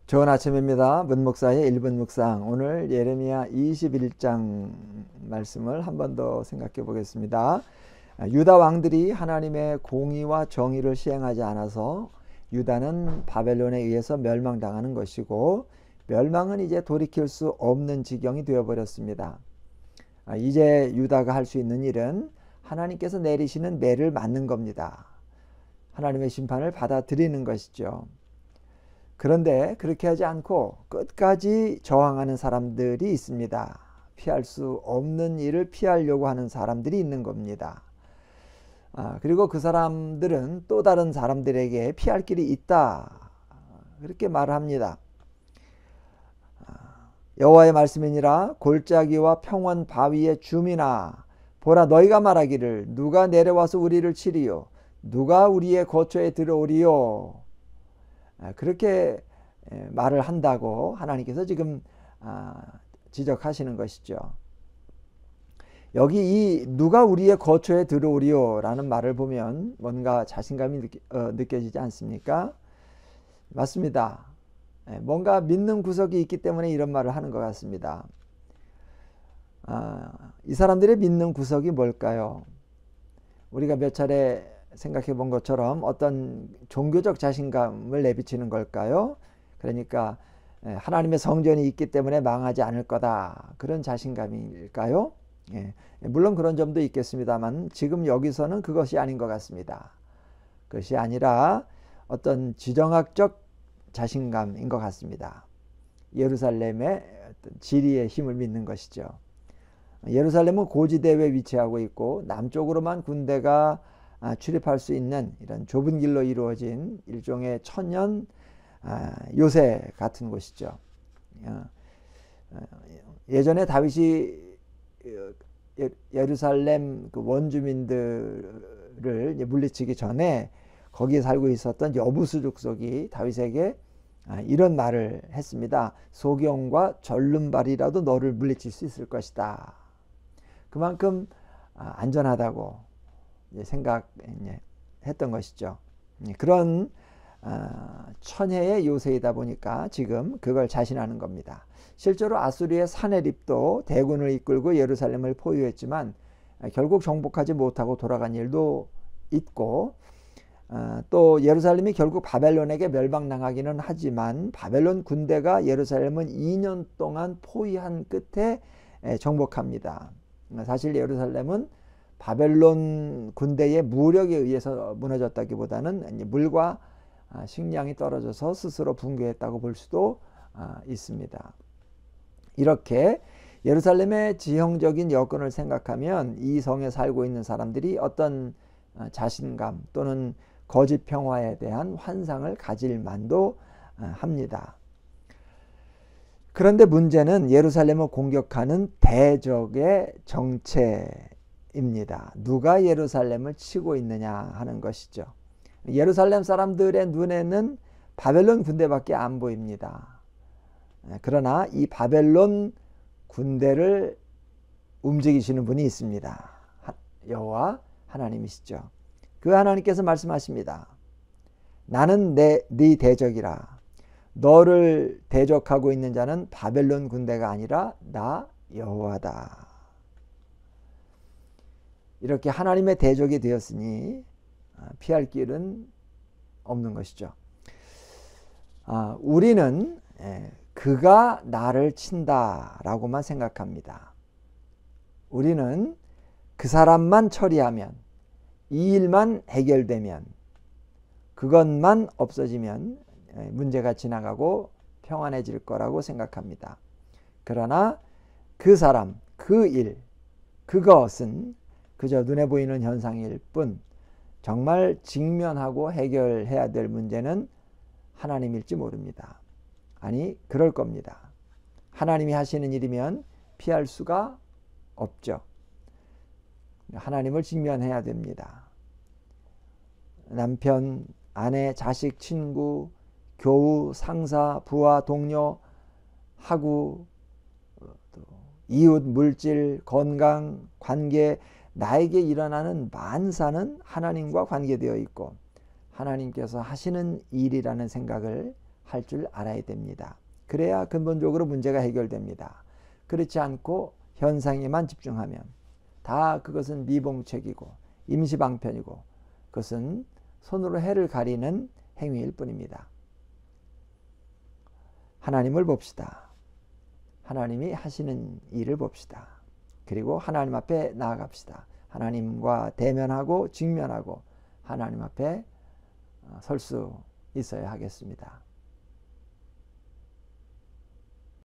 좋은 아침입니다. 문목사의 1분 묵상. 오늘 예레미야 21장 말씀을 한 번 더 생각해 보겠습니다. 유다 왕들이 하나님의 공의와 정의를 시행하지 않아서 유다는 바벨론에 의해서 멸망당하는 것이고, 멸망은 이제 돌이킬 수 없는 지경이 되어버렸습니다. 이제 유다가 할 수 있는 일은 하나님께서 내리시는 매를 맞는 겁니다. 하나님의 심판을 받아들이는 것이죠. 그런데 그렇게 하지 않고 끝까지 저항하는 사람들이 있습니다. 피할 수 없는 일을 피하려고 하는 사람들이 있는 겁니다. 그리고 그 사람들은 또 다른 사람들에게 피할 길이 있다, 그렇게 말을 합니다. 여호와의 말씀이니라. 골짜기와 평원 바위의 주민아, 보라, 너희가 말하기를 누가 내려와서 우리를 치리요, 누가 우리의 거처에 들어오리요. 그렇게 말을 한다고 하나님께서 지금 지적하시는 것이죠. 여기 이 누가 우리의 거처에 들어오리요 라는 말을 보면 뭔가 자신감이 느껴지지 않습니까? 맞습니다. 뭔가 믿는 구석이 있기 때문에 이런 말을 하는 것 같습니다. 이 사람들의 믿는 구석이 뭘까요? 우리가 몇 차례 생각해 본 것처럼 어떤 종교적 자신감을 내비치는 걸까요? 그러니까 하나님의 성전이 있기 때문에 망하지 않을 거다, 그런 자신감일까요? 물론 그런 점도 있겠습니다만 지금 여기서는 그것이 아닌 것 같습니다. 그것이 아니라 어떤 지정학적 자신감인 것 같습니다. 예루살렘의 어떤 지리의 힘을 믿는 것이죠. 예루살렘은 고지대에 위치하고 있고 남쪽으로만 군대가 출입할 수 있는 이런 좁은 길로 이루어진 일종의 천연 요새 같은 곳이죠. 예전에 다윗이 예루살렘 그 원주민들을 물리치기 전에 거기에 살고 있었던 여부수 족속이 다윗에게 이런 말을 했습니다. 소경과 절름발이라도 너를 물리칠 수 있을 것이다. 그만큼 안전하다고 생각했던 것이죠. 그런 천혜의 요새이다 보니까 지금 그걸 자신하는 겁니다. 실제로 아수리의 사네립도 대군을 이끌고 예루살렘을 포위했지만 결국 정복하지 못하고 돌아간 일도 있고, 또 예루살렘이 결국 바벨론에게 멸망당하기는 하지만 바벨론 군대가 예루살렘은 2년 동안 포위한 끝에 정복합니다. 사실 예루살렘은 바벨론 군대의 무력에 의해서 무너졌다기보다는 물과 식량이 떨어져서 스스로 붕괴했다고 볼 수도 있습니다. 이렇게 예루살렘의 지형적인 여건을 생각하면 이 성에 살고 있는 사람들이 어떤 자신감 또는 거짓 평화에 대한 환상을 가질 만도 합니다. 그런데 문제는 예루살렘을 공격하는 대적의 정체입니다. 누가 예루살렘을 치고 있느냐 하는 것이죠. 예루살렘 사람들의 눈에는 바벨론 군대밖에 안 보입니다. 그러나 이 바벨론 군대를 움직이시는 분이 있습니다. 여호와 하나님이시죠. 그 하나님께서 말씀하십니다. 나는 네 대적이라. 너를 대적하고 있는 자는 바벨론 군대가 아니라 나 여호와다. 이렇게 하나님의 대적이 되었으니 피할 길은 없는 것이죠. 우리는 그가 나를 친다라고만 생각합니다. 우리는 그 사람만 처리하면, 이 일만 해결되면, 그것만 없어지면 문제가 지나가고 평안해질 거라고 생각합니다. 그러나 그 사람, 그 일, 그것은 그저 눈에 보이는 현상일 뿐 정말 직면하고 해결해야 될 문제는 하나님일지 모릅니다. 아니, 그럴 겁니다. 하나님이 하시는 일이면 피할 수가 없죠. 하나님을 직면해야 됩니다. 남편, 아내, 자식, 친구, 교우, 상사, 부하, 동료, 학우, 이웃, 물질, 건강, 관계, 나에게 일어나는 만사는 하나님과 관계되어 있고 하나님께서 하시는 일이라는 생각을 할 줄 알아야 됩니다. 그래야 근본적으로 문제가 해결됩니다. 그렇지 않고 현상에만 집중하면 다 그것은 미봉책이고 임시방편이고 그것은 손으로 해를 가리는 행위일 뿐입니다. 하나님을 봅시다. 하나님이 하시는 일을 봅시다. 그리고 하나님 앞에 나아갑시다. 하나님과 대면하고 직면하고 하나님 앞에 설 수 있어야 하겠습니다.